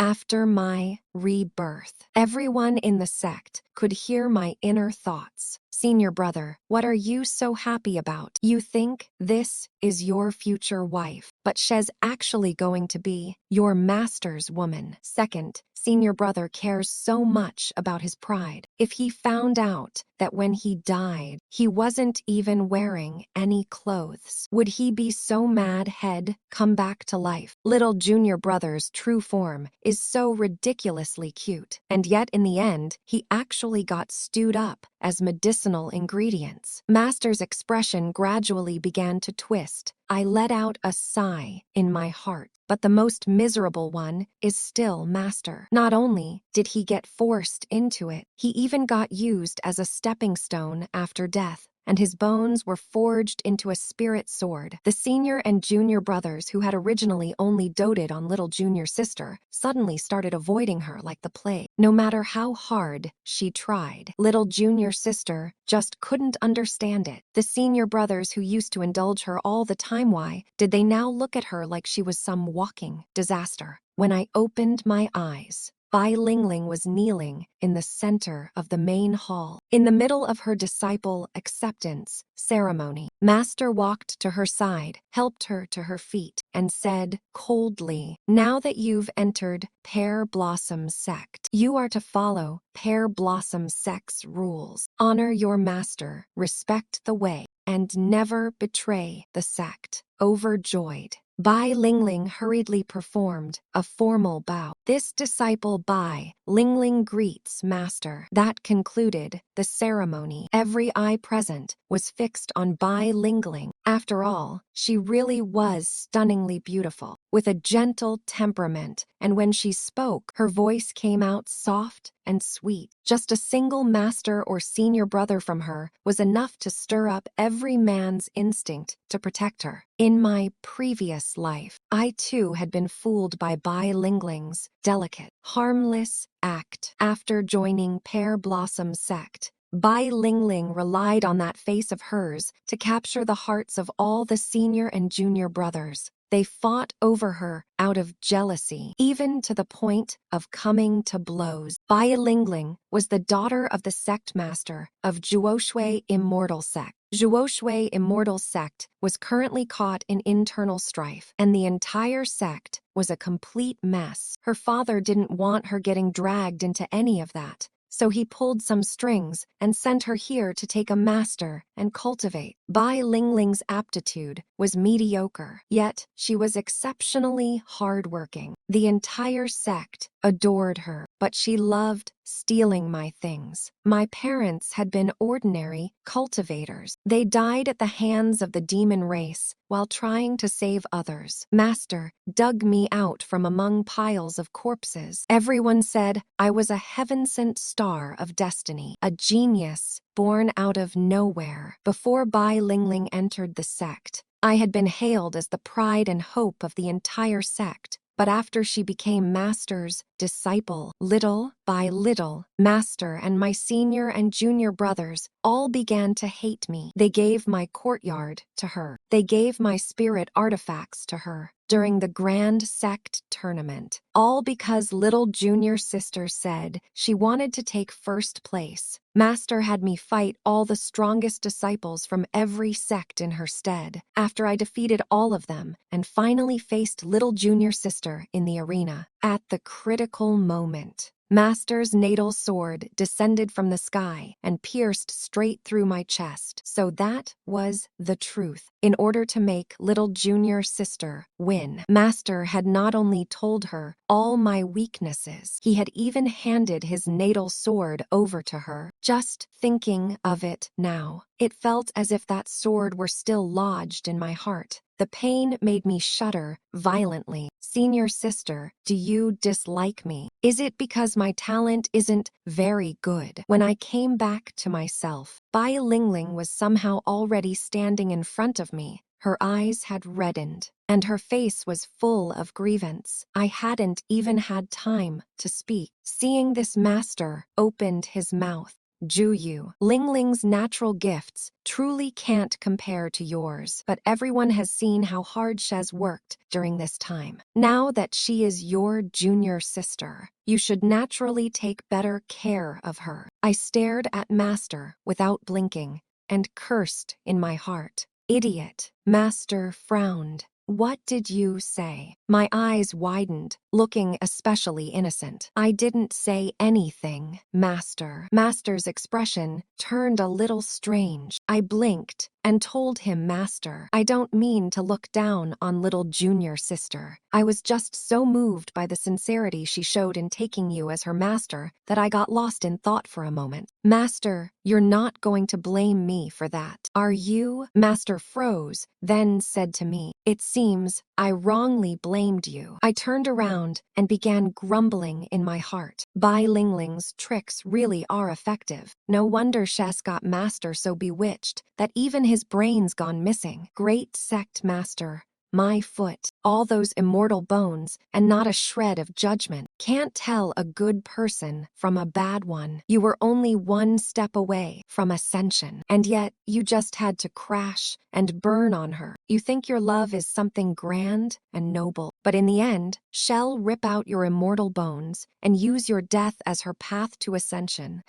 After my rebirth, everyone in the sect could hear my inner thoughts. Senior brother, what are you so happy about? You think this is your future wife, but she's actually going to be your master's woman. Second, senior brother cares so much about his pride. If he found out that when he died, he wasn't even wearing any clothes, would he be so mad he'd come back to life? Little junior brother's true form is so ridiculously cute, and yet in the end, he actually got stewed up as medicinal ingredients. Master's expression gradually began to twist. I let out a sigh in my heart. But the most miserable one is still Master. Not only did he get forced into it, he even got used as a stepping stone after death, and his bones were forged into a spirit sword. The senior and junior brothers who had originally only doted on little junior sister suddenly started avoiding her like the plague. No matter how hard she tried, little junior sister just couldn't understand it. The senior brothers who used to indulge her all the time, why did they now look at her like she was some walking disaster? When I opened my eyes, Bai Lingling was kneeling in the center of the main hall. In the middle of her disciple acceptance ceremony, Master walked to her side, helped her to her feet, and said coldly, "Now that you've entered Pear Blossom sect, you are to follow Pear Blossom sect's rules. Honor your master, respect the way, and never betray the sect." Overjoyed, Bai Lingling hurriedly performed a formal bow. This disciple Bai Lingling greets Master. That concluded the ceremony. Every eye present was fixed on Bai Lingling. After all, she really was stunningly beautiful, with a gentle temperament, and when she spoke, her voice came out soft and sweet. Just a single master or senior brother from her was enough to stir up every man's instinct to protect her. In my previous life, I too had been fooled by Bai Lingling's delicate, harmless act. After joining Pear Blossom sect, Bai Lingling relied on that face of hers to capture the hearts of all the senior and junior brothers. They fought over her out of jealousy, even to the point of coming to blows. Bai Lingling was the daughter of the sect master of Zhuoshui Immortal Sect. Zhuoshui Immortal Sect was currently caught in internal strife, and the entire sect was a complete mess. Her father didn't want her getting dragged into any of that, so he pulled some strings and sent her here to take a master and cultivate. Bai Lingling's aptitude was mediocre, yet she was exceptionally hardworking. The entire sect adored her, but she loved stealing my things. My parents had been ordinary cultivators. They died at the hands of the demon race while trying to save others. Master dug me out from among piles of corpses. Everyone said I was a heaven-sent star of destiny, a genius born out of nowhere. Before Bai Lingling entered the sect, I had been hailed as the pride and hope of the entire sect. But after she became Master's disciple, little by little, Master and my senior and junior brothers all began to hate me. They gave my courtyard to her. They gave my spirit artifacts to her during the Grand Sect tournament, all because little junior sister said she wanted to take first place. Master had me fight all the strongest disciples from every sect in her stead. After I defeated all of them and finally faced little junior sister in the arena, at the critical moment, Master's natal sword descended from the sky and pierced straight through my chest. So that was the truth. In order to make little junior sister win, Master had not only told her all my weaknesses, he had even handed his natal sword over to her. Just thinking of it now, it felt as if that sword were still lodged in my heart. The pain made me shudder violently. Senior sister, do you dislike me? Is it because my talent isn't very good? When I came back to myself, Bai Lingling was somehow already standing in front of me. Her eyes had reddened, and her face was full of grievance. I hadn't even had time to speak. Seeing this, Master opened his mouth. Juyu. Lingling's natural gifts truly can't compare to yours, but everyone has seen how hard Shez worked during this time. Now that she is your junior sister, you should naturally take better care of her. I stared at Master without blinking and cursed in my heart. Idiot. Master frowned. What did you say? My eyes widened, looking especially innocent. I didn't say anything, Master. Master's expression turned a little strange. I blinked and told him, Master, I don't mean to look down on little junior sister. I was just so moved by the sincerity she showed in taking you as her master that I got lost in thought for a moment. Master, you're not going to blame me for that, are you? Master froze, then said to me, it seems I wrongly blamed you. I turned around and began grumbling in my heart. Bai Lingling's tricks really are effective. No wonder Shez got Master so bewitched that even his brain's gone missing. Great sect Master. My foot, all those immortal bones, and not a shred of judgment. Can't tell a good person from a bad one. You were only one step away from ascension, and yet you just had to crash and burn on her. You think your love is something grand and noble, but in the end, she'll rip out your immortal bones and use your death as her path to ascension.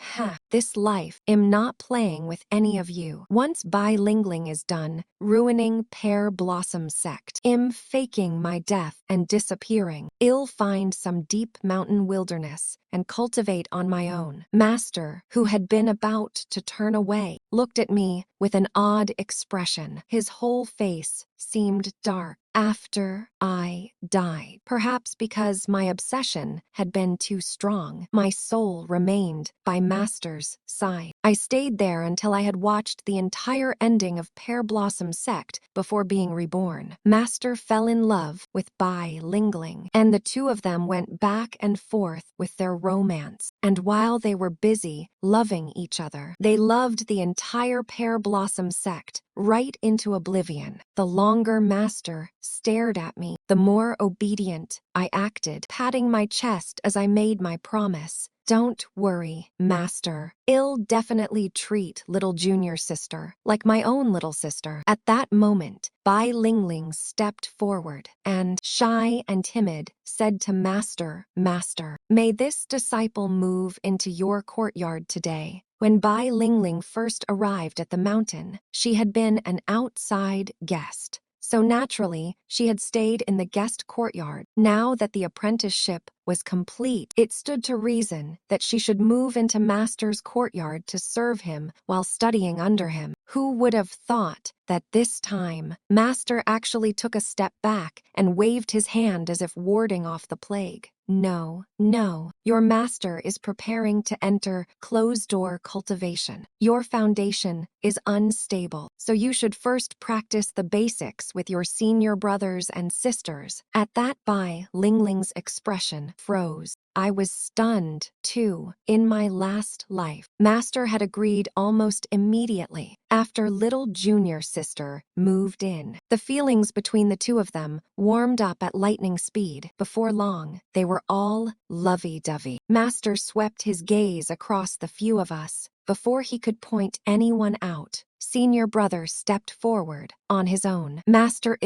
This life, I'm not playing with any of you. Once Bai Lingling is done, ruining Pear Blossom sect, I'm faking my death and disappearing. I'll find some deep mountain wilderness and cultivate on my own. Master, who had been about to turn away, looked at me with an odd expression. His whole face seemed dark. After I died, perhaps because my obsession had been too strong, my soul remained by Master's side. I stayed there until I had watched the entire ending of Pear Blossom sect before being reborn. Master fell in love with Bai Lingling, and the two of them went back and forth with their romance. And while they were busy loving each other, they loved the entire Pear Blossom sect right into oblivion. The longer Master stared at me, the more obedient I acted, patting my chest as I made my promise. Don't worry, Master. I'll definitely treat little junior sister like my own little sister. At that moment, Bai Lingling stepped forward and, shy and timid, said to Master, Master, may this disciple move into your courtyard today. When Bai Lingling first arrived at the mountain, she had been an outside guest. So naturally, she had stayed in the guest courtyard. Now that the apprenticeship was complete, it stood to reason that she should move into Master's courtyard to serve him while studying under him. Who would have thought that this time, Master actually took a step back and waved his hand as if warding off the plague? No, no, your master is preparing to enter closed-door cultivation. Your foundation is unstable, so you should first practice the basics with your senior brothers and sisters. At that, Bai Lingling's expression froze. I was stunned, too. In my last life, Master had agreed almost immediately after little junior sister moved in. The feelings between the two of them warmed up at lightning speed. Before long, they were all lovey-dovey. Master swept his gaze across the few of us. Before he could point anyone out, senior brother stepped forward on his own. Master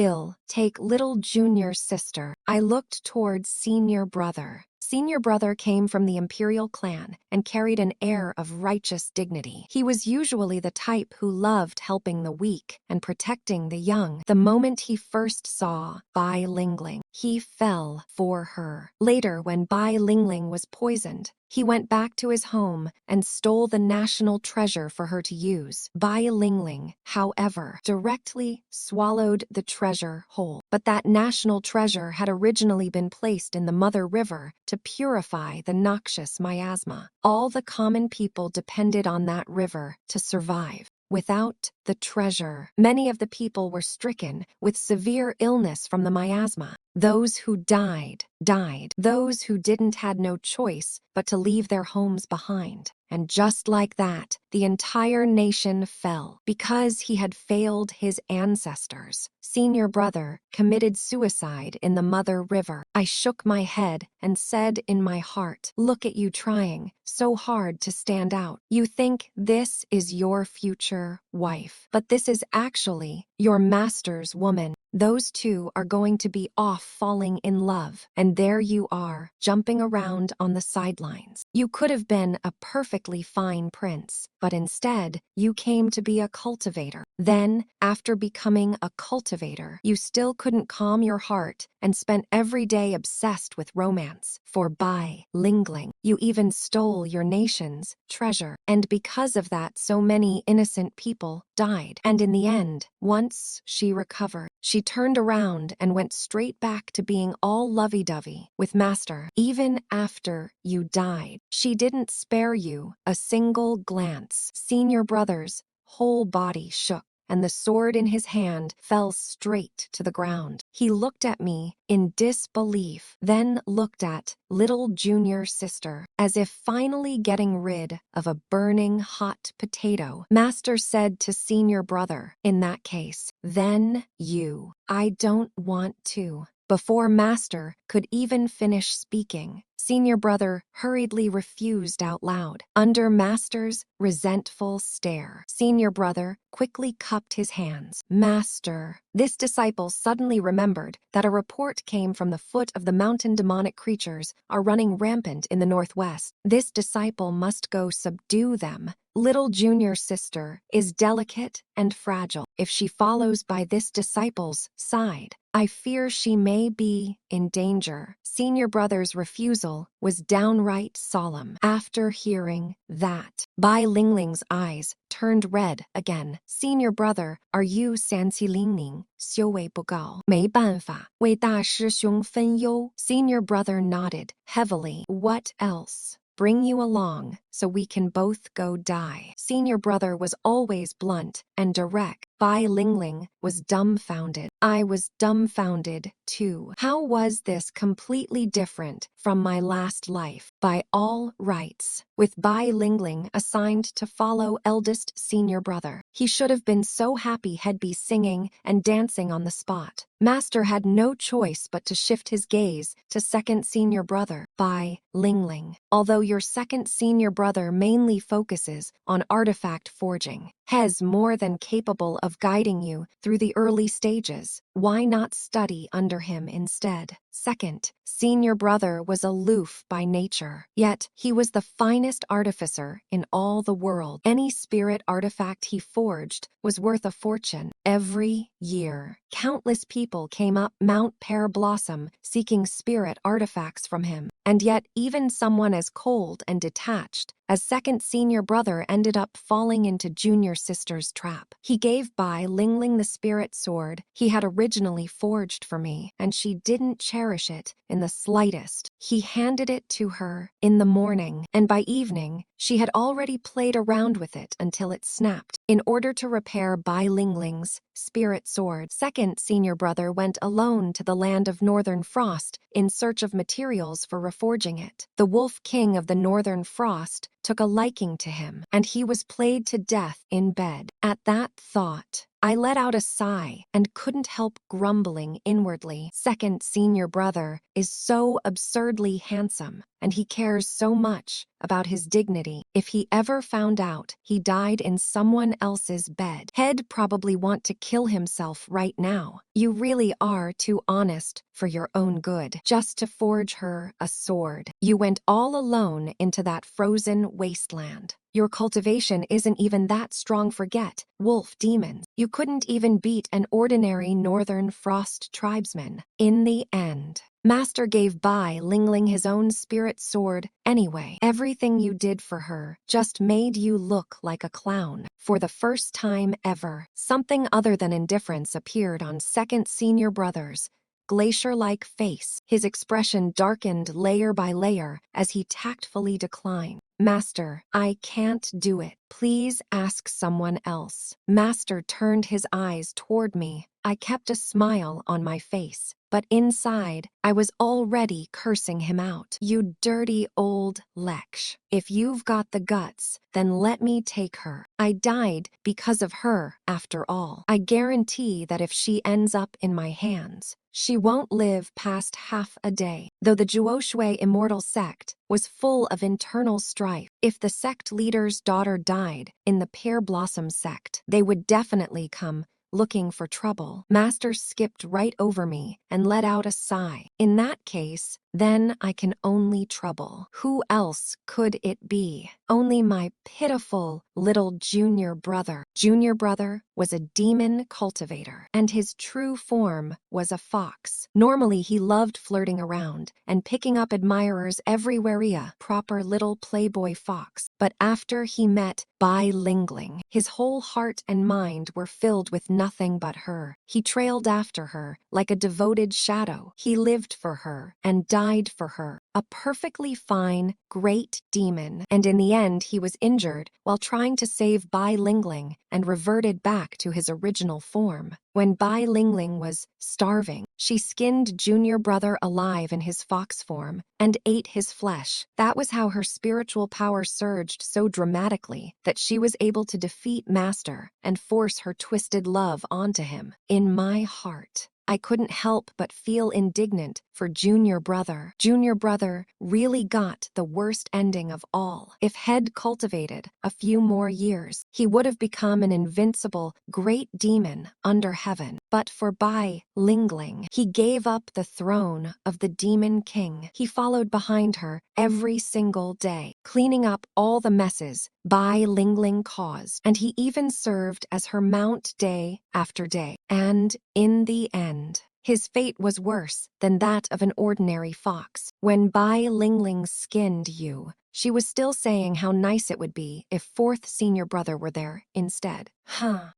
take little junior sister. I looked towards senior brother. Senior brother came from the imperial clan and carried an air of righteous dignity. He was usually the type who loved helping the weak and protecting the young. The moment he first saw Bai Lingling, he fell for her. Later, when Bai Lingling was poisoned, he went back to his home and stole the national treasure for her to use. Bai Lingling, however, directly swallowed the treasure whole. But that national treasure had originally been placed in the Mother River to purify the noxious miasma. All the common people depended on that river to survive. Without the treasure, many of the people were stricken with severe illness from the miasma. Those who died, died. Those who didn't had no choice but to leave their homes behind. And just like that, the entire nation fell because he had failed his ancestors. Senior brother committed suicide in the Mother River. I shook my head and said in my heart, look at you trying so hard to stand out. You think this is your future wife, but this is actually your master's woman. Those two are going to be off falling in love, and there you are, jumping around on the sidelines. You could have been a perfectly fine prince, but instead, you came to be a cultivator. Then, after becoming a cultivator, you still couldn't calm your heart and spent every day obsessed with romance. For Bai Lingling, you even stole your nation's treasure. And because of that, so many innocent people died. And in the end, once she recovered, she turned around and went straight back to being all lovey-dovey with Master. Even after you died, she didn't spare you a single glance. Senior brother's whole body shook, and the sword in his hand fell straight to the ground. He looked at me in disbelief, then looked at little junior sister, as if finally getting rid of a burning hot potato. Master said to senior brother, in that case, then you. I don't want to. Before Master could even finish speaking, senior brother hurriedly refused out loud. Under Master's resentful stare, senior brother quickly cupped his hands. Master. This disciple suddenly remembered that a report came from the foot of the mountain. Demonic creatures are running rampant in the northwest. This disciple must go subdue them. Little junior sister is delicate and fragile. If she follows by this disciple's side, I fear she may be in danger. Senior brother's refusal was downright solemn. After hearing that, Bai Lingling's eyes turned red again. Senior brother, are you Sanqi Lingning? 修为不高，没办法，为大师兄分忧。 Senior brother nodded heavily. What else? Bring you along so we can both go die. Senior brother was always blunt and direct. Bai Lingling was dumbfounded. I was dumbfounded too. How was this completely different from my last life? By all rights, with Bai Lingling assigned to follow eldest senior brother, he should have been so happy he'd be singing and dancing on the spot. Master had no choice but to shift his gaze to second senior brother, Bai Lingling. Although your second senior brother mainly focuses on artifact forging, he's more than capable of guiding you through the early stages. Why not study under him instead? Second, senior brother was aloof by nature, yet he was the finest artificer in all the world. Any spirit artifact he forged was worth a fortune. Every year, countless people came up Mount Pear Blossom seeking spirit artifacts from him, and yet even someone as cold and detached as second senior brother ended up falling into junior sister's trap. He gave Bai Lingling the spirit sword he had originally forged for me, and she didn't cherish it in the slightest. He handed it to her in the morning, and by evening, she had already played around with it until it snapped. In order to repair Bai Lingling's spirit sword, second senior brother went alone to the land of Northern Frost in search of materials for reforging it. The Wolf King of the Northern Frost took a liking to him, and he was played to death in bed. At that thought, I let out a sigh and couldn't help grumbling inwardly. Second senior brother is so absurdly handsome, and he cares so much about his dignity. If he ever found out he died in someone else's bed, he'd probably want to kill himself right now. You really are too honest for your own good, just to forge her a sword. You went all alone into that frozen wasteland. Your cultivation isn't even that strong. Forget wolf demons. You couldn't even beat an ordinary Northern Frost tribesman. In the end, Master gave Bai Lingling his own spirit sword anyway. Everything you did for her just made you look like a clown. For the first time ever, something other than indifference appeared on second senior brother's glacier-like face. His expression darkened layer by layer as he tactfully declined. Master, I can't do it. Please ask someone else. Master turned his eyes toward me. I kept a smile on my face, but inside, I was already cursing him out. You dirty old lech. If you've got the guts, then let me take her. I died because of her, after all. I guarantee that if she ends up in my hands, she won't live past half a day. Though the Juoshui immortal sect was full of internal strife, if the sect leader's daughter died in the Pear Blossom sect, they would definitely come looking for trouble. Master skipped right over me and let out a sigh. In that case, then I can only trouble. Who else could it be? Only my pitiful little junior brother. Junior brother was a demon cultivator, and his true form was a fox. Normally he loved flirting around and picking up admirers everywhere, a proper little playboy fox. But after he met Bai Lingling, his whole heart and mind were filled with nothing but her. He trailed after her like a devoted shadow. He lived for her and died for her. A perfectly fine, great demon, and in the end he was injured while trying to save Bai Lingling and reverted back to his original form. When Bai Lingling was starving, she skinned junior brother alive in his fox form and ate his flesh. That was how her spiritual power surged so dramatically that she was able to defeat Master and force her twisted love onto him. In my heart, I couldn't help but feel indignant for Junior Brother. Junior Brother really got the worst ending of all. If Head cultivated a few more years, he would have become an invincible, great demon under heaven. But for Bai Lingling, he gave up the throne of the Demon King. He followed behind her every single day, cleaning up all the messes Bai Lingling caused, and he even served as her mount day after day. And in the end, his fate was worse than that of an ordinary fox. When Bai Lingling skinned you, she was still saying how nice it would be if fourth senior brother were there instead.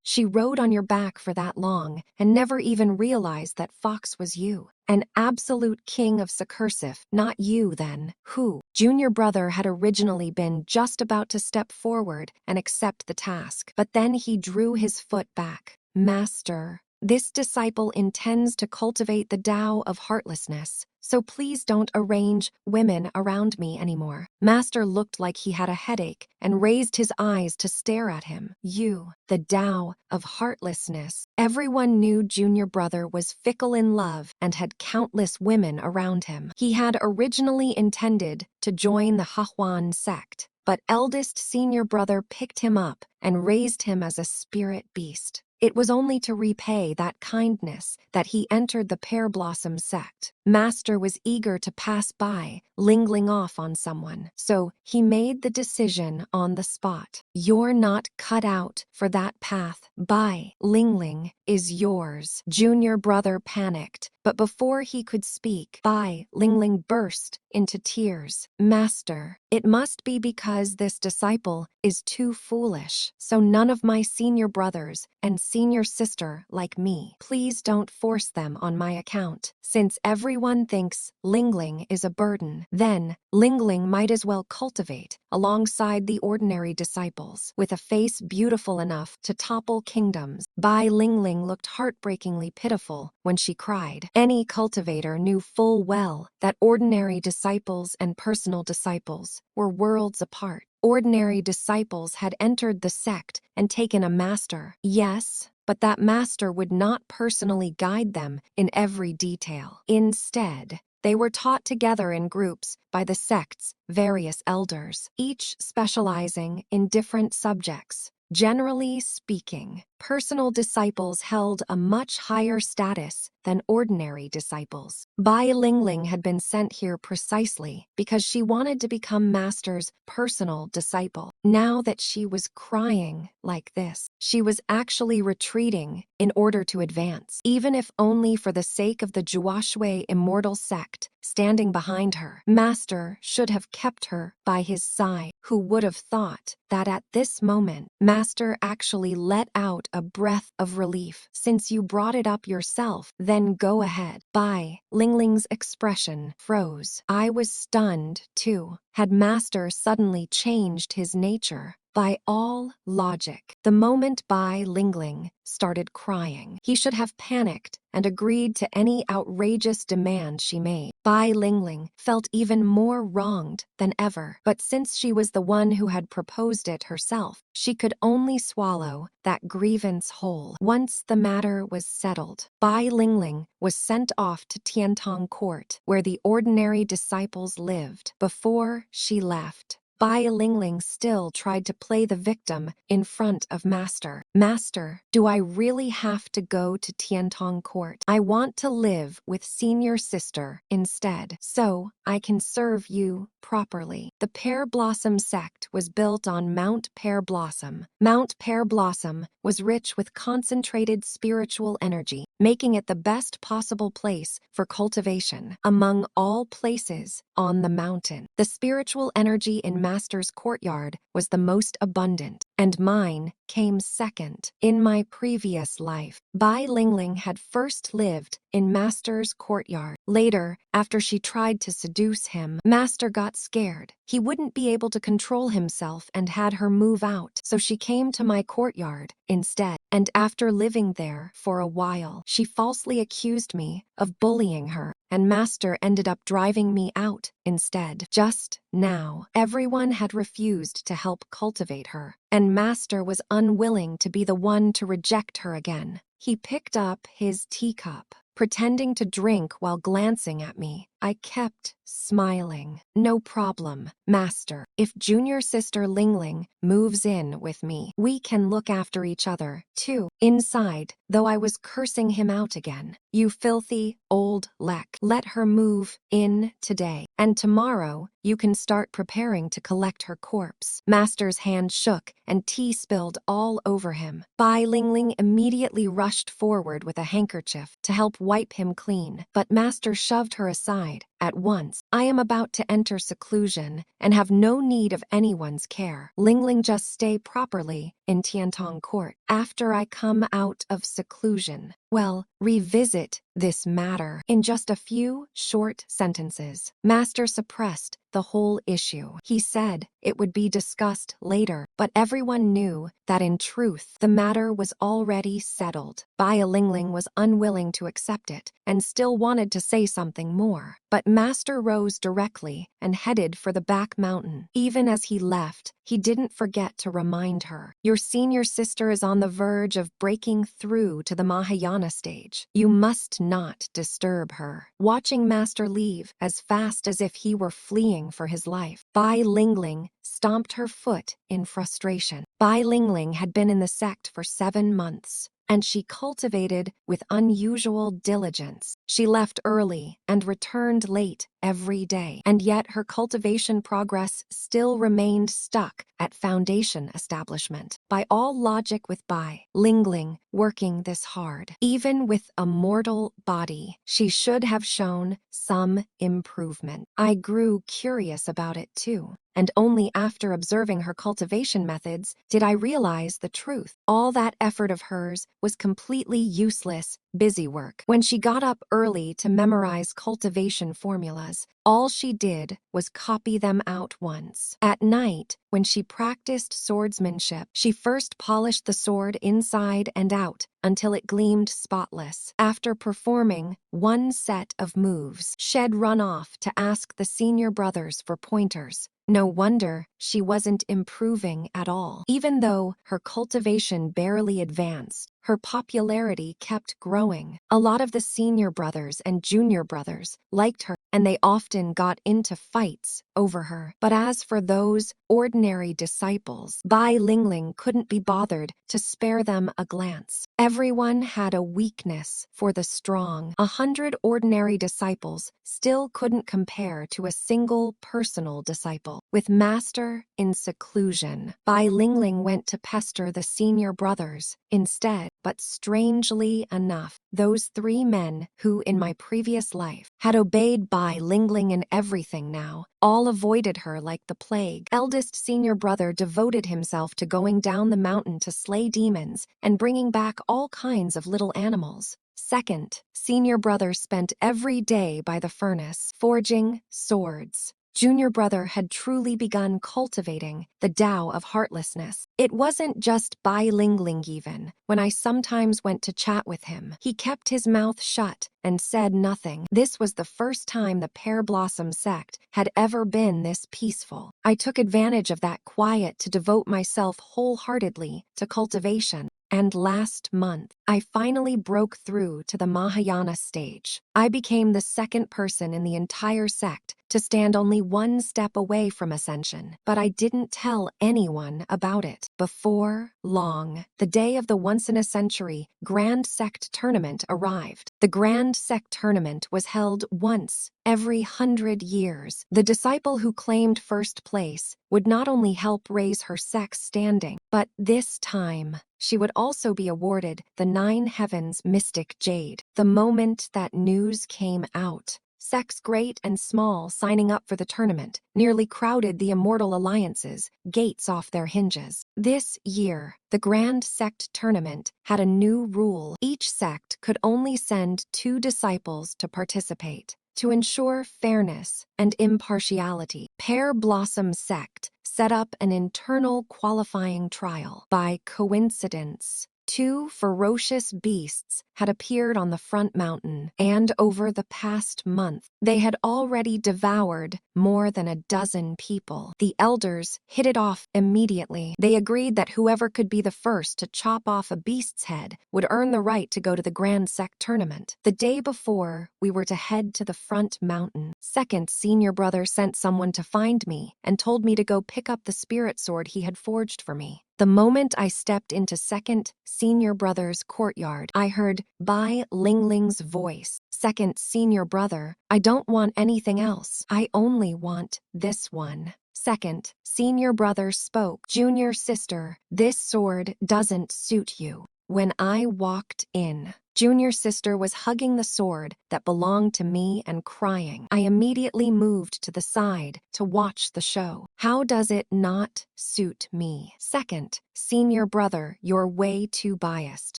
She rode on your back for that long and never even realized that Fox was you. An absolute king of Sucursive, not you then. Who? Junior brother had originally been just about to step forward and accept the task, but then he drew his foot back. Master, this disciple intends to cultivate the Tao of heartlessness, so please don't arrange women around me anymore. Master looked like he had a headache and raised his eyes to stare at him. You, the Tao of heartlessness. Everyone knew junior brother was fickle in love and had countless women around him. He had originally intended to join the Hahuan sect, but eldest senior brother picked him up and raised him as a spirit beast. It was only to repay that kindness that he entered the Pear Blossom sect. Master was eager to pass by, Lingling off on someone, so he made the decision on the spot. You're not cut out for that path. Bai Lingling is yours. Junior brother panicked, but before he could speak, Bai Lingling burst into tears. Master, it must be because this disciple is too foolish, so none of my senior brothers and senior sister like me. Please don't force them on my account. Since everyone thinks Lingling is a burden, then Lingling might as well cultivate alongside the ordinary disciples. With a face beautiful enough to topple kingdoms, Bai Lingling looked heartbreakingly pitiful when she cried. Any cultivator knew full well that ordinary disciples and personal disciples were worlds apart. Ordinary disciples had entered the sect and taken a master. Yes, but that master would not personally guide them in every detail. Instead, they were taught together in groups by the sect's various elders, each specializing in different subjects. Generally speaking, personal disciples held a much higher status than ordinary disciples. Bai Lingling had been sent here precisely because she wanted to become Master's personal disciple. Now that she was crying like this, she was actually retreating in order to advance, even if only for the sake of the Juoshui immortal sect standing behind her. Master should have kept her by his side. Who would have thought that at this moment, Master actually let out a breath of relief. Since you brought it up yourself, then go ahead. Bai Lingling's expression froze. I was stunned, too. Had Master suddenly changed his nature? By all logic, the moment Bai Lingling started crying, he should have panicked and agreed to any outrageous demand she made. Bai Lingling felt even more wronged than ever, but since she was the one who had proposed it herself, she could only swallow that grievance whole. Once the matter was settled, Bai Lingling was sent off to Tiantong Court, where the ordinary disciples lived. Before she left, Bai Lingling still tried to play the victim in front of Master. Master, do I really have to go to Tiantong Court? I want to live with senior sister instead, so I can serve you properly. The Pear Blossom sect was built on Mount Pear Blossom. Mount Pear Blossom was rich with concentrated spiritual energy, making it the best possible place for cultivation among all places on the mountain. The spiritual energy in Master's courtyard was the most abundant, and mine came second. In my previous life, Bai Lingling had first lived in Master's courtyard. Later, after she tried to seduce him, Master got scared. He wouldn't be able to control himself and had her move out, so she came to my courtyard instead. And after living there for a while, she falsely accused me of bullying her, and Master ended up driving me out instead. Just now, everyone had refused to help cultivate her, and Master was unwilling to be the one to reject her again. He picked up his teacup, pretending to drink while glancing at me. I kept smiling. No problem, Master. If junior sister Lingling moves in with me, we can look after each other, too. Inside, though, I was cursing him out again. You filthy old leck. Let her move in today, and tomorrow you can start preparing to collect her corpse. Master's hand shook and tea spilled all over him. Bai Lingling immediately rushed forward with a handkerchief to help wipe him clean, but Master shoved her aside at once. I am about to enter seclusion and have no need of anyone's care. Lingling, just stay properly in Tiantong Court. After I come out of seclusion, well, revisit this matter. In just a few short sentences, Master suppressed the whole issue. He said it would be discussed later, but everyone knew that in truth the matter was already settled. Bai Lingling was unwilling to accept it and still wanted to say something more, but Master rose directly and headed for the back mountain. Even as he left, he didn't forget to remind her, your senior sister is on the verge of breaking through to the Mahayana stage. You must not disturb her. Watching Master leave as fast as if he were fleeing for his life, Bai Lingling stomped her foot in frustration. Bai Lingling had been in the sect for 7 months, and she cultivated with unusual diligence. She left early and returned late every day, and yet her cultivation progress still remained stuck at foundation establishment. By all logic, with Bai Lingling working this hard, even with a mortal body, she should have shown some improvement. I grew curious about it too, and only after observing her cultivation methods did I realize the truth. All that effort of hers was completely useless busy work. When she got up early to memorize cultivation formulas, all she did was copy them out once. At night, when she practiced swordsmanship, she first polished the sword inside and out until it gleamed spotless. After performing one set of moves, she'd run off to ask the senior brothers for pointers. No wonder she wasn't improving at all. Even though her cultivation barely advanced, her popularity kept growing. A lot of the senior brothers and junior brothers liked her, and they often got into fights over her. But as for those ordinary disciples, Bai Lingling couldn't be bothered to spare them a glance. Everyone had a weakness for the strong. 100 ordinary disciples still couldn't compare to a single personal disciple. With Master in seclusion, Bai Lingling went to pester the senior brothers instead. But strangely enough, those 3 men who in my previous life had obeyed Bai Lingling in everything now all avoided her like the plague. Eldest senior brother devoted himself to going down the mountain to slay demons and bringing back all kinds of little animals. Second senior brother spent every day by the furnace, forging swords. Junior brother had truly begun cultivating the Tao of heartlessness. It wasn't just bilingualing even. When I sometimes went to chat with him, he kept his mouth shut and said nothing. This was the first time the Pear Blossom sect had ever been this peaceful. I took advantage of that quiet to devote myself wholeheartedly to cultivation. And last month, I finally broke through to the Mahayana stage. I became the second person in the entire sect to stand only one step away from ascension, but I didn't tell anyone about it. Before long, the day of the once-in-a-century Grand Sect Tournament arrived. The Grand Sect Tournament was held once every 100 years. The disciple who claimed first place would not only help raise her sect's standing, but this time, she would also be awarded the Nine Heavens Mystic Jade. The moment that news came out, sects great and small signing up for the tournament nearly crowded the Immortal Alliance's gates off their hinges. This year, the Grand Sect Tournament had a new rule. Each sect could only send 2 disciples to participate. To ensure fairness and impartiality, Pear Blossom Sect set up an internal qualifying trial. By coincidence, 2 ferocious beasts had appeared on the front mountain, and over the past month, they had already devoured more than a dozen people. The elders hit it off immediately. They agreed that whoever could be the first to chop off a beast's head would earn the right to go to the Grand Sect Tournament. The day before, we were to head to the front mountain. Second senior brother sent someone to find me and told me to go pick up the spirit sword he had forged for me. The moment I stepped into second senior brother's courtyard, I heard Bai Lingling's voice. Second senior brother, I don't want anything else. I only want this one. Second senior brother spoke. Junior sister, this sword doesn't suit you. When I walked in, junior sister was hugging the sword that belonged to me and crying. I immediately moved to the side to watch the show. How does it not suit me? Second senior brother, you're way too biased.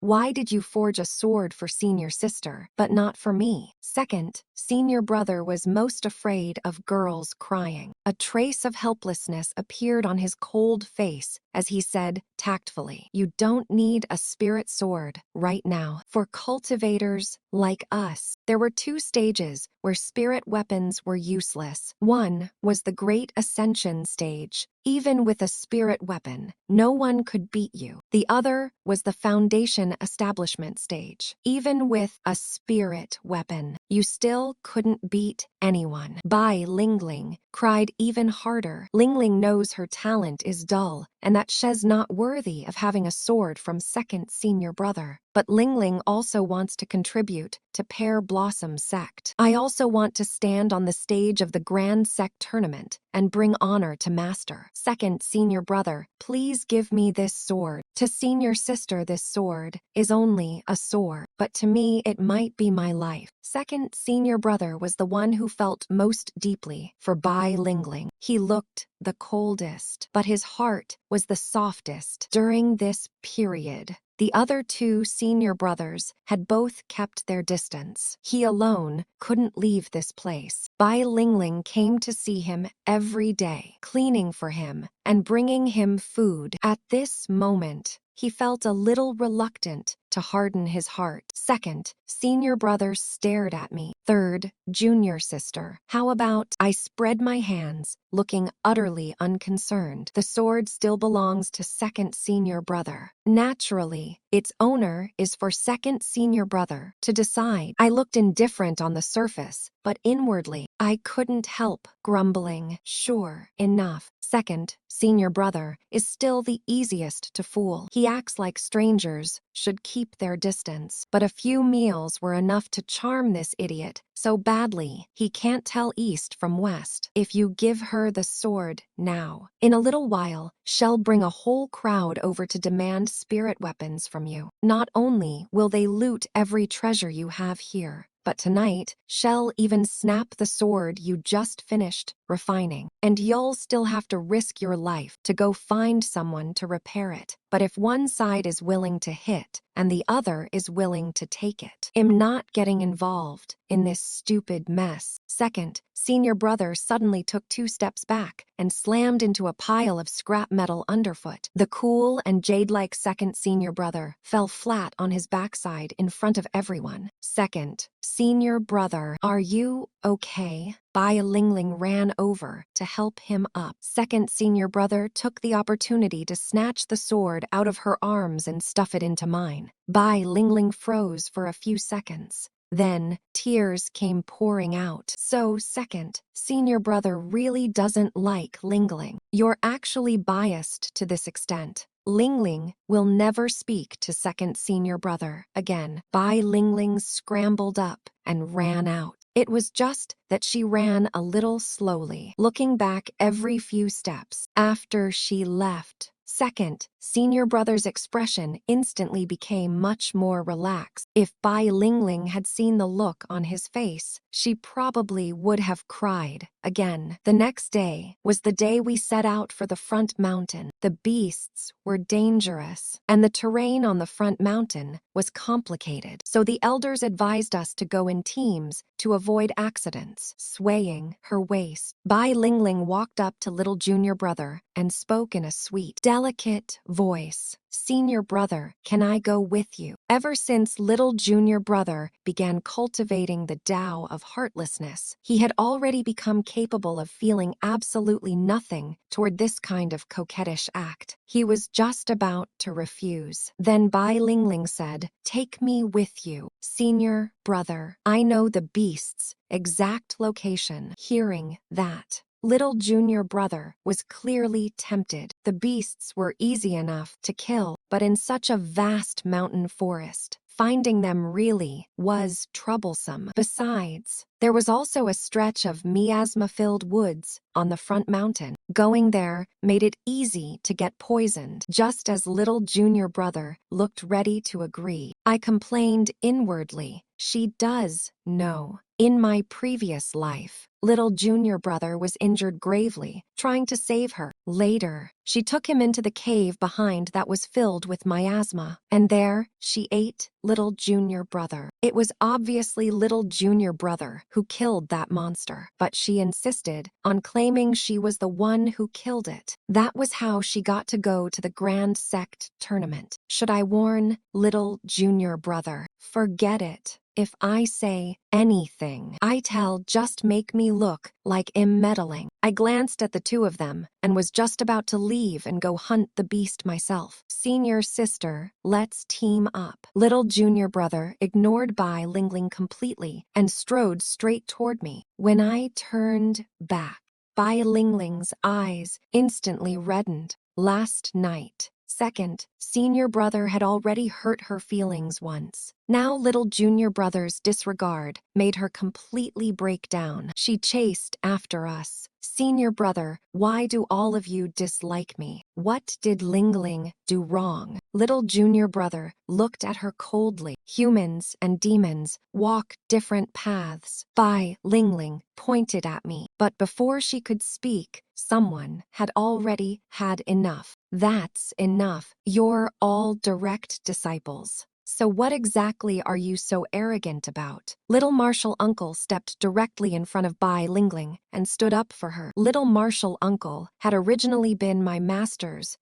Why did you forge a sword for senior sister, but not for me? Second senior brother was most afraid of girls crying. A trace of helplessness appeared on his cold face as he said tactfully, you don't need a spirit sword right now. For cultivators like us, there were 2 stages where spirit weapons were useless. One was the Great Ascension stage. Even with a spirit weapon, no one could beat you. The other was the Foundation Establishment stage. Even with a spirit weapon, you still couldn't beat anyone. Bai Lingling cried even harder. Lingling knows her talent is dull and that she's not worthy of having a sword from second senior brother. But Lingling also wants to contribute to Pear Blossom Sect. I also want to stand on the stage of the Grand Sect Tournament and bring honor to Master. Second senior brother, please give me this sword. To senior sister, this sword is only a sword, but to me it might be my life. Second senior brother was the one who felt most deeply for Bai Lingling. He looked the coldest, but his heart was the softest. During this period, the other 2 senior brothers had both kept their distance. He alone couldn't leave this place. Bai Lingling came to see him every day, cleaning for him and bringing him food. At this moment, he felt a little reluctant to harden his heart. Second senior brother stared at me. Third junior sister, how about? I spread my hands, looking utterly unconcerned. The sword still belongs to second senior brother. Naturally, its owner is for second senior brother to decide. I looked indifferent on the surface, but inwardly, I couldn't help grumbling. Sure enough, second senior brother is still the easiest to fool. He acts like strangers should keep their distance, but a few meals were enough to charm this idiot so badly he can't tell east from west. If you give her the sword now, in a little while, she'll bring a whole crowd over to demand spirit weapons from you. Not only will they loot every treasure you have here, but tonight, she'll even snap the sword you just finished refining, and you'll still have to risk your life to go find someone to repair it. but if one side is willing to hit and the other is willing to take it. I'm not getting involved in this stupid mess. Second, senior brother suddenly took 2 steps back and slammed into a pile of scrap metal underfoot. The cool and jade-like second senior brother fell flat on his backside in front of everyone. Second, senior brother, are you okay? Bai Lingling ran over to help him up. Second senior brother took the opportunity to snatch the sword out of her arms and stuff it into mine. Bai Lingling froze for a few seconds. Then, tears came pouring out. So, second, senior brother really doesn't like Lingling. You're actually biased to this extent. Lingling will never speak to second senior brother again. Bai Lingling scrambled up and ran out. It was just that she ran a little slowly, looking back every few steps. After she left, second, senior brother's expression instantly became much more relaxed. If Bai Lingling had seen the look on his face, she probably would have cried again. The next day was the day we set out for the front mountain. The beasts were dangerous, and the terrain on the front mountain was complicated, so the elders advised us to go in teams to avoid accidents. Swaying her waist, Bai Lingling walked up to little junior brother and spoke in a sweet, delicate voice. Senior brother, can I go with you? Ever since little junior brother began cultivating the Tao of heartlessness, he had already become capable of feeling absolutely nothing toward this kind of coquettish act. He was just about to refuse. Then Bai Lingling said, "Take me with you, senior brother. I know the beast's exact location." Hearing that, little junior brother was clearly tempted. The beasts were easy enough to kill, but in such a vast mountain forest, finding them really was troublesome. Besides, there was also a stretch of miasma-filled woods on the front mountain. Going there made it easy to get poisoned. Just as little junior brother looked ready to agree, I complained inwardly. She does know. In my previous life, little junior brother was injured gravely, trying to save her. Later, she took him into the cave behind that was filled with miasma, and there she ate little junior brother. It was obviously little junior brother who killed that monster, but she insisted on claiming she was the one who killed it. That was how she got to go to the Grand Sect tournament. Should I warn little junior brother? Forget it. If I say anything, I tell just make me look like I'm meddling. I glanced at the two of them and was just about to leave and go hunt the beast myself. Senior sister, let's team up. Little junior brother ignored Bai Lingling completely and strode straight toward me. When I turned back, Bai Lingling's eyes instantly reddened. Last night, second, senior brother had already hurt her feelings once. Now little junior brother's disregard made her completely break down. She chased after us. Senior brother, why do all of you dislike me? What did Lingling do wrong? Little junior brother looked at her coldly. Humans and demons walk different paths. Bai Lingling pointed at me, but before she could speak, someone had already had enough. That's enough. You're all direct disciples. So what exactly are you so arrogant about? Little martial uncle stepped directly in front of Bai Lingling and stood up for her. Little martial uncle had originally been my master's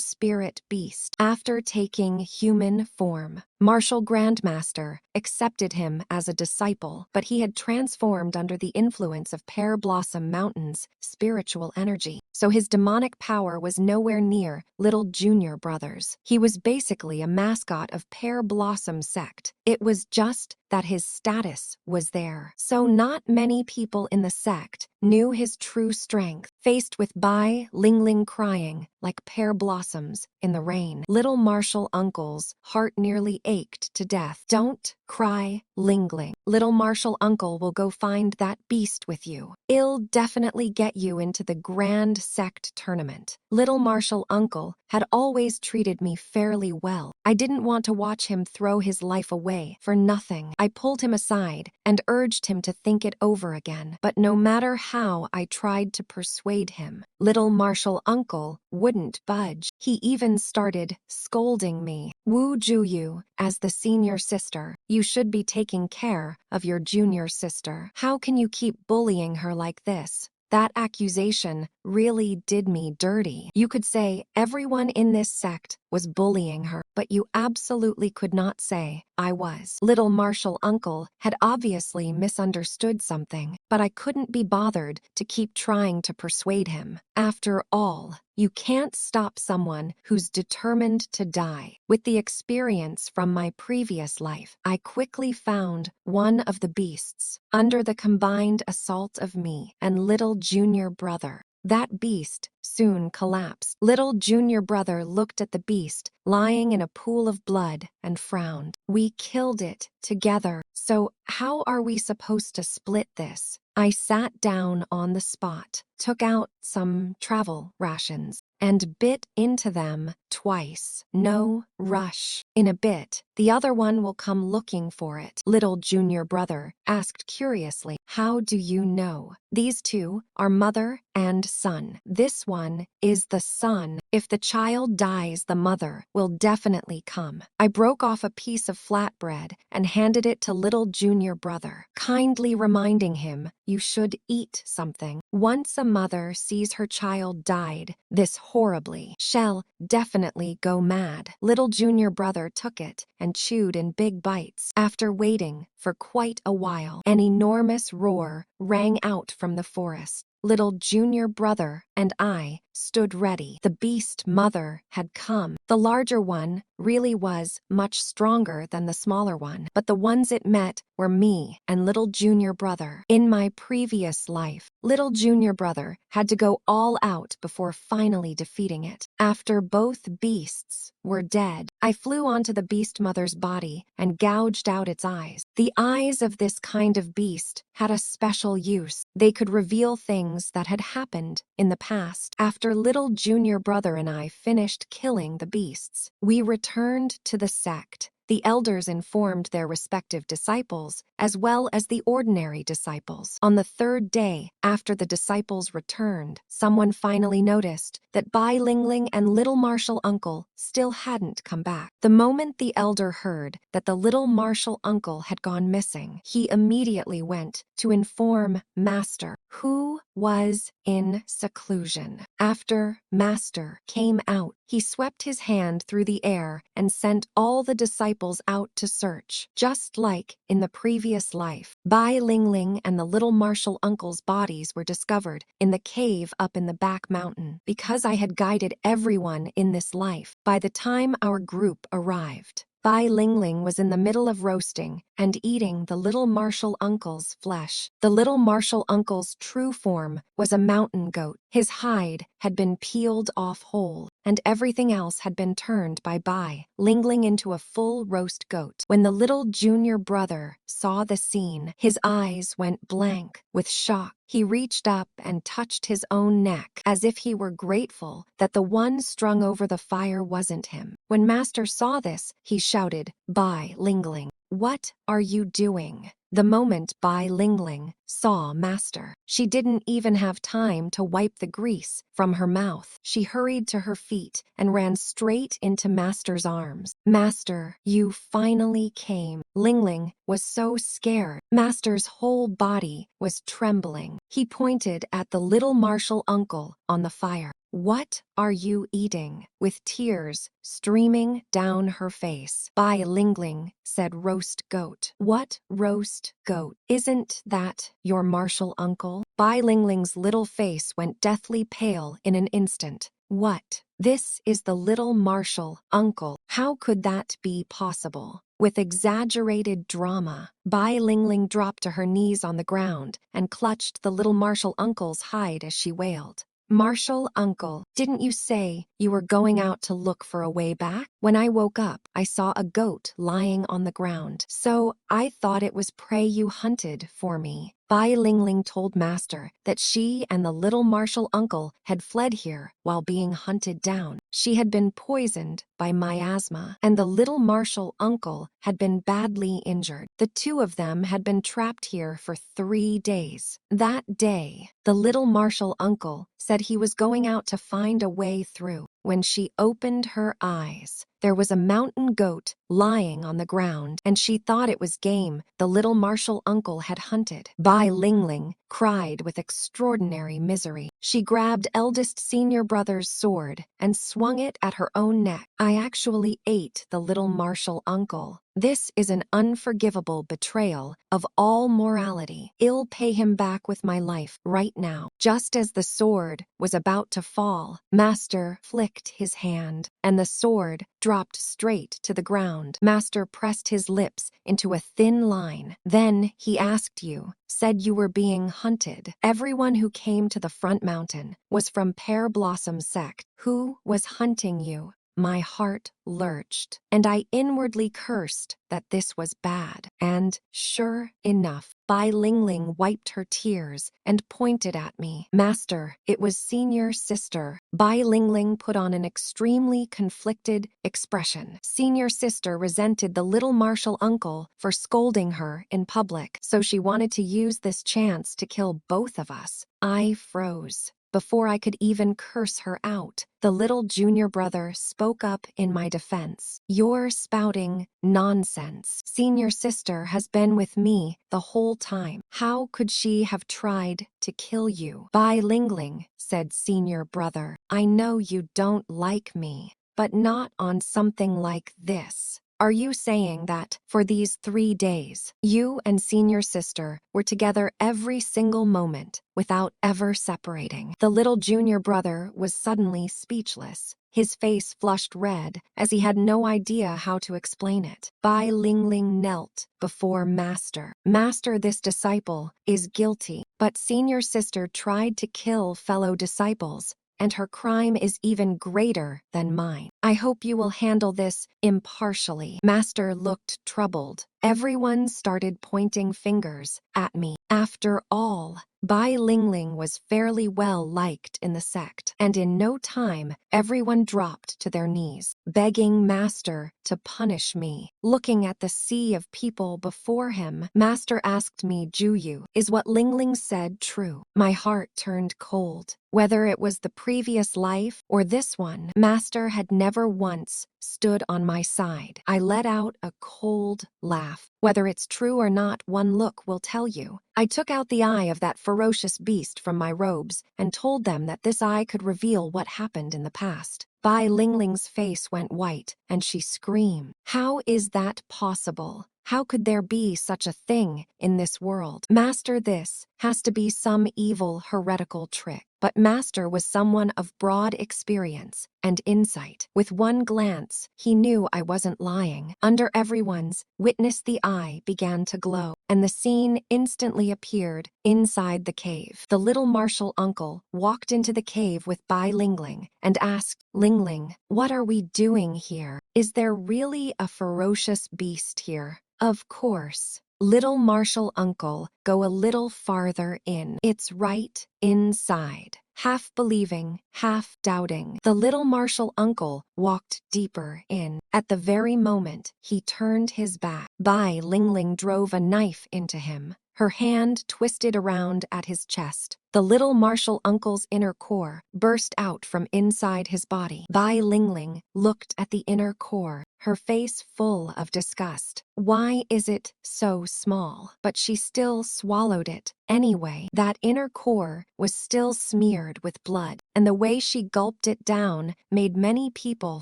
spirit beast. After taking human form, Martial Grandmaster accepted him as a disciple, but he had transformed under the influence of Pear Blossom Mountain's spiritual energy. So his demonic power was nowhere near little junior brother's. He was basically a mascot of Pear Blossom sect. It was just that his status was there. So not many people in the sect knew his true strength. Faced with Bai Lingling crying like pear blossoms in the rain, little martial uncle's heart nearly ached to death. Don't cry, Ling Ling. Little martial uncle will go find that beast with you. I'll definitely get you into the grand sect tournament. Little martial uncle had always treated me fairly well. I didn't want to watch him throw his life away for nothing. I pulled him aside and urged him to think it over again. But no matter how I tried to persuade him, little martial uncle wouldn't budge. He even started scolding me. Wu Juyu, as the senior sister, you should be taking care of your junior sister. How can you keep bullying her like this? That accusation really did me dirty. You could say everyone in this sect was bullying her, but you absolutely could not say I was. Little martial uncle had obviously misunderstood something, but I couldn't be bothered to keep trying to persuade him. After all, you can't stop someone who's determined to die. With the experience from my previous life, I quickly found one of the beasts under the combined assault of me and little junior brother. That beast soon collapsed. Little junior brother looked at the beast lying in a pool of blood and frowned. We killed it together, so how are we supposed to split this? I sat down on the spot, took out some travel rations, and bit into them twice. No rush. In a bit, the other one will come looking for it. Little junior brother asked curiously, how do you know? These two are mother and son. This one is the son. If the child dies, the mother will definitely come. I broke off a piece of flatbread and handed it to little junior brother, kindly reminding him, you should eat something. Once a mother sees her child died this horribly, she'll definitely go mad. Little junior brother took it and chewed in big bites. After waiting for quite a while, an enormous roar rang out from the forest. Little junior brother and I stood ready. The beast mother had come. The larger one really was much stronger than the smaller one, but the ones it met were me and little junior brother. In my previous life, little junior brother had to go all out before finally defeating it. After both beasts were dead, I flew onto the beast mother's body and gouged out its eyes. The eyes of this kind of beast had a special use. They could reveal things that had happened in the past. After little junior brother and I finished killing the beasts, we returned to the sect. The elders informed their respective disciples, as well as the ordinary disciples. On the third day, after the disciples returned, someone finally noticed that Bai Lingling and little martial uncle still hadn't come back. The moment the elder heard that the little martial uncle had gone missing, he immediately went to inform Master, who was in seclusion. After Master came out, he swept his hand through the air and sent all the disciples out to search. Just like in the previous life, Bai Lingling and the little martial uncle's bodies were discovered in the cave up in the back mountain. Because I had guided everyone in this life, by the time our group arrived, Bai Lingling was in the middle of roasting and eating the little martial uncle's flesh. The little martial uncle's true form was a mountain goat. His hide had been peeled off whole, and everything else had been turned by Bai Lingling into a full roast goat. When the little junior brother saw the scene, his eyes went blank with shock. He reached up and touched his own neck, as if he were grateful that the one strung over the fire wasn't him. When Master saw this, he shouted, Bai Lingling, what are you doing? The moment Bai Lingling saw Master, she didn't even have time to wipe the grease from her mouth. She hurried to her feet and ran straight into Master's arms. Master, you finally came. Lingling was so scared. Master's whole body was trembling. He pointed at the little martial uncle on the fire. What are you eating? With tears streaming down her face, Bai Lingling said roast goat. What roast goat? Isn't that your martial uncle? Bai Lingling's little face went deathly pale in an instant. What? This is the little martial uncle. How could that be possible? With exaggerated drama, Bai Lingling dropped to her knees on the ground and clutched the little martial uncle's hide as she wailed. Marshall uncle, didn't you say you were going out to look for a way back? When I woke up, I saw a goat lying on the ground, so I thought it was prey you hunted for me. Bai Lingling told Master that she and the little Marshall uncle had fled here while being hunted down. She had been poisoned by miasma, and the little Marshall uncle had been badly injured. The two of them had been trapped here for 3 days. That day, the little Marshall uncle said he was going out to find a way through. When she opened her eyes, there was a mountain goat lying on the ground, and she thought it was game the little Marshall uncle had hunted. Bai Lingling cried with extraordinary misery. She grabbed eldest senior brother's sword and swung it at her own neck. I actually ate the little Marshall uncle. This is an unforgivable betrayal of all morality. I'll pay him back with my life right now. Just as the sword was about to fall, Master flicked his hand, and the sword dropped straight to the ground. Master pressed his lips into a thin line. Then he asked you, said you were being hunted. Everyone who came to the front mountain was from Pear Blossom sect. Who was hunting you? My heart lurched, and I inwardly cursed that this was bad. And, sure enough, Bai Lingling wiped her tears and pointed at me. Master, it was senior sister. Bai Lingling put on an extremely conflicted expression. Senior sister resented the little Marshall uncle for scolding her in public, so she wanted to use this chance to kill both of us. I froze. Before I could even curse her out, the little junior brother spoke up in my defense. You're spouting nonsense. Senior sister has been with me the whole time. How could she have tried to kill you? Bai Lingling, said senior brother. I know you don't like me, but not on something like this. Are you saying that, for these 3 days, you and senior sister were together every single moment, without ever separating? The little junior brother was suddenly speechless. His face flushed red, as he had no idea how to explain it. Bai Lingling knelt before Master. Master, this disciple is guilty, but senior sister tried to kill fellow disciples, and her crime is even greater than mine. I hope you will handle this impartially. Master looked troubled. Everyone started pointing fingers at me. After all, Bai Lingling was fairly well liked in the sect, and in no time, everyone dropped to their knees, begging Master to punish me. Looking at the sea of people before him, Master asked me, Juyu, is what Lingling said true? My heart turned cold. Whether it was the previous life or this one, Master had never once stood on my side. I let out a cold laugh. Whether it's true or not, one look will tell you. I took out the eye of that ferocious beast from my robes and told them that this eye could reveal what happened in the past. Bai Lingling's face went white, and she screamed. How is that possible? How could there be such a thing in this world? Master, this has to be some evil heretical trick. But Master was someone of broad experience and insight. With one glance, he knew I wasn't lying. Under everyone's witness, the eye began to glow, and the scene instantly appeared inside the cave. The little Marshall uncle walked into the cave with Bai Lingling and asked, Lingling, what are we doing here? Is there really a ferocious beast here? Of course. Little Marshall uncle, go a little farther in. It's right inside. Half believing, half doubting, the little Marshall uncle walked deeper in. At the very moment he turned his back, Bai Lingling drove a knife into him. Her hand twisted around at his chest. The little Marshall uncle's inner core burst out from inside his body. Bai Lingling looked at the inner core, her face full of disgust. Why is it so small? But she still swallowed it. Anyway, that inner core was still smeared with blood, and the way she gulped it down made many people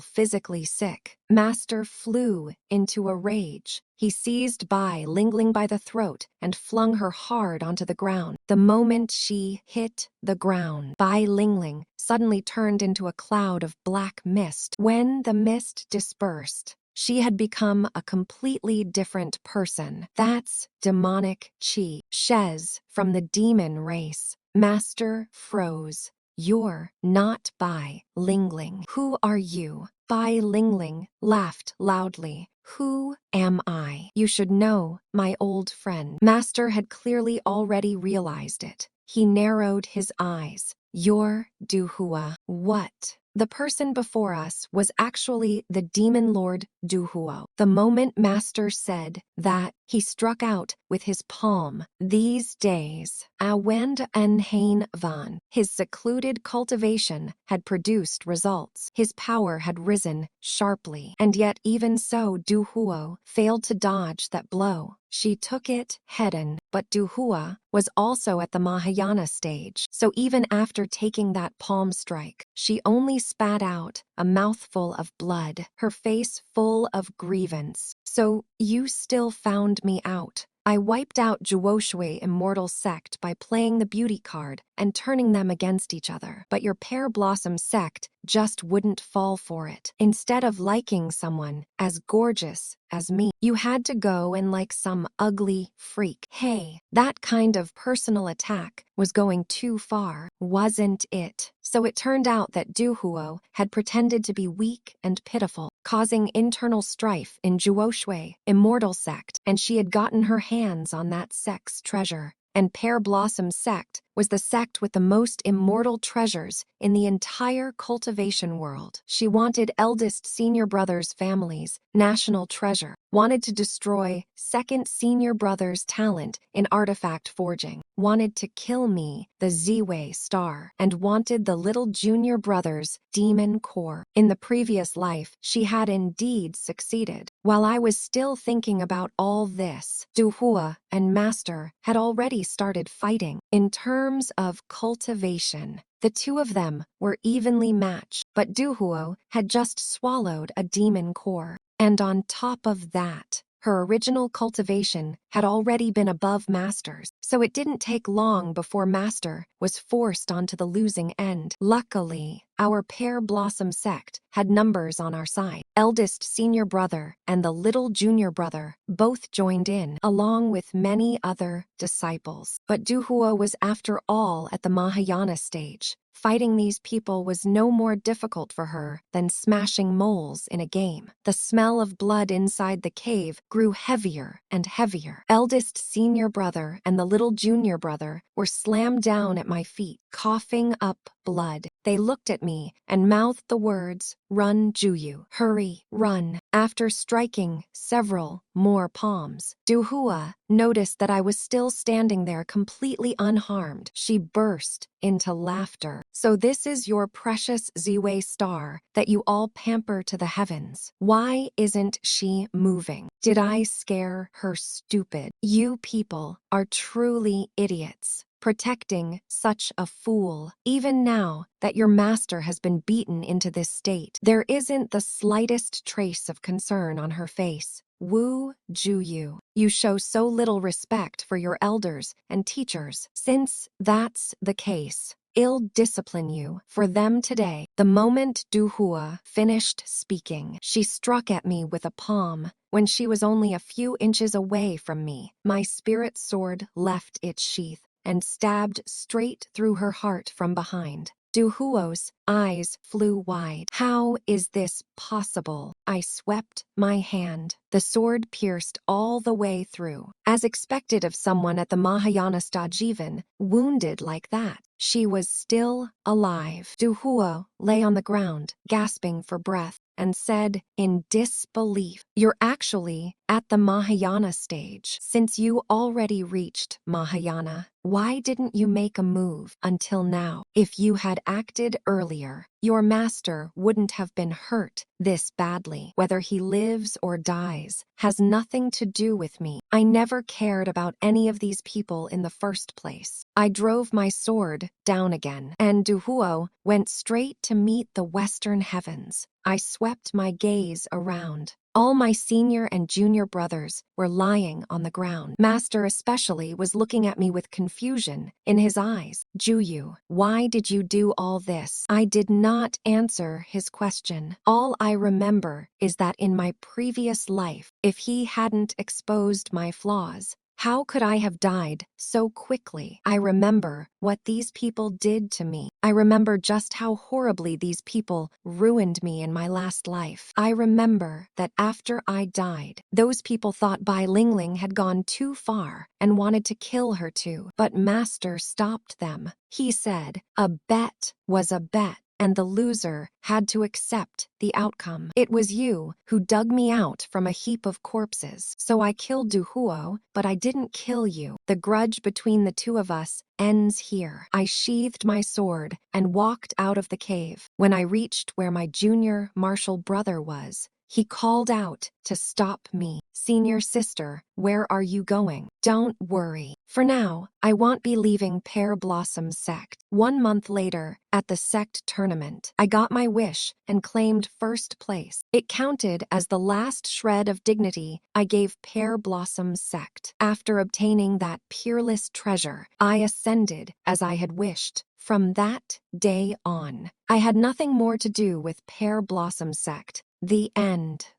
physically sick. Master flew into a rage. He seized Bai Lingling by the throat and flung her hard onto the ground. The moment she hit the ground, Bai Lingling suddenly turned into a cloud of black mist. When the mist dispersed, she had become a completely different person. That's demonic chi. Shez from the demon race. Master froze. You're not Bai Lingling. Who are you? Bai Lingling laughed loudly. Who am I? You should know, my old friend. Master had clearly already realized it. He narrowed his eyes. You're Duhua. What? The person before us was actually the demon lord Duhuo. The moment Master said that, he struck out with his palm. These days, Awend en Hain Van, his secluded cultivation had produced results. His power had risen sharply, and yet even so Duhuo failed to dodge that blow. She took it head-on, but Duhua was also at the Mahayana stage, so even after taking that palm strike, she only spat out a mouthful of blood, her face full of grievance. So, you still found me out. I wiped out Zhuoshui Immortal Sect by playing the beauty card and turning them against each other. But your Pear Blossom Sect just wouldn't fall for it. Instead of liking someone as gorgeous as me, you had to go and like some ugly freak. Hey, that kind of personal attack was going too far, wasn't it? So it turned out that Duhuo had pretended to be weak and pitiful, causing internal strife in Zhuoshui Immortal Sect, and she had gotten her hands on that sect's treasure. And Pear Blossom Sect was the sect with the most immortal treasures in the entire cultivation world. She wanted eldest senior brother's family's national treasure, wanted to destroy second senior brother's talent in artifact forging, wanted to kill me, the Ziwei star, and wanted the little junior brother's demon core. In the previous life, she had indeed succeeded. While I was still thinking about all this, Duhua and Master had already started fighting. In terms of cultivation, the two of them were evenly matched, but Duhuo had just swallowed a demon core. And on top of that, her original cultivation had already been above Master's, so it didn't take long before Master was forced onto the losing end. Luckily, our Pear Blossom Sect had numbers on our side. Eldest senior brother and the little junior brother both joined in, along with many other disciples. But Duhuo was after all at the Mahayana stage. Fighting these people was no more difficult for her than smashing moles in a game. The smell of blood inside the cave grew heavier and heavier. Eldest senior brother and the little junior brother were slammed down at my feet, coughing up blood. They looked at me and mouthed the words, "Run, Juyu. Hurry, run." After striking several more palms, Duhua noticed that I was still standing there completely unharmed. She burst into laughter. So this is your precious Ziwei star that you all pamper to the heavens. Why isn't she moving? Did I scare her stupid? You people are truly idiots, protecting such a fool. Even now that your master has been beaten into this state, there isn't the slightest trace of concern on her face. Wu Juyu, you show so little respect for your elders and teachers. Since that's the case, I'll discipline you for them today. The moment Duhua finished speaking, she struck at me with a palm. When she was only a few inches away from me, my spirit sword left its sheath and stabbed straight through her heart from behind. Duhuo's eyes flew wide. How is this possible? I swept my hand. The sword pierced all the way through. As expected of someone at the Mahayana Stajivan, wounded like that. She was still alive. Duhuo lay on the ground, gasping for breath, and said in disbelief, "You're actually at the Mahayana stage. Since you already reached Mahayana, why didn't you make a move until now? If you had acted earlier, your master wouldn't have been hurt this badly. Whether he lives or dies has nothing to do with me. I never cared about any of these people in the first place." I drove my sword down again, and Duhuo went straight to meet the western heavens. I swept my gaze around. All my senior and junior brothers were lying on the ground. Master especially was looking at me with confusion in his eyes. "Juyu, why did you do all this?" I did not answer his question. All I remember is that in my previous life, if he hadn't exposed my flaws, How could I have died so quickly? I remember what these people did to me. I remember just how horribly these people ruined me in my last life. I remember that after I died, those people thought Bai Lingling had gone too far and wanted to kill her too. But Master stopped them. He said, a bet was a bet, and the loser had to accept the outcome. It was you who dug me out from a heap of corpses. So I killed Du Huo, but I didn't kill you. The grudge between the two of us ends here. I sheathed my sword and walked out of the cave. When I reached where my junior martial brother was, he called out to stop me. Senior sister, where are you going? Don't worry. For now, I won't be leaving Pear Blossom sect. 1 month later, at the sect tournament, I got my wish and claimed first place. It counted as the last shred of dignity I gave Pear Blossom sect. After obtaining that peerless treasure, I ascended as I had wished. From that day on, I had nothing more to do with Pear Blossom sect. The end.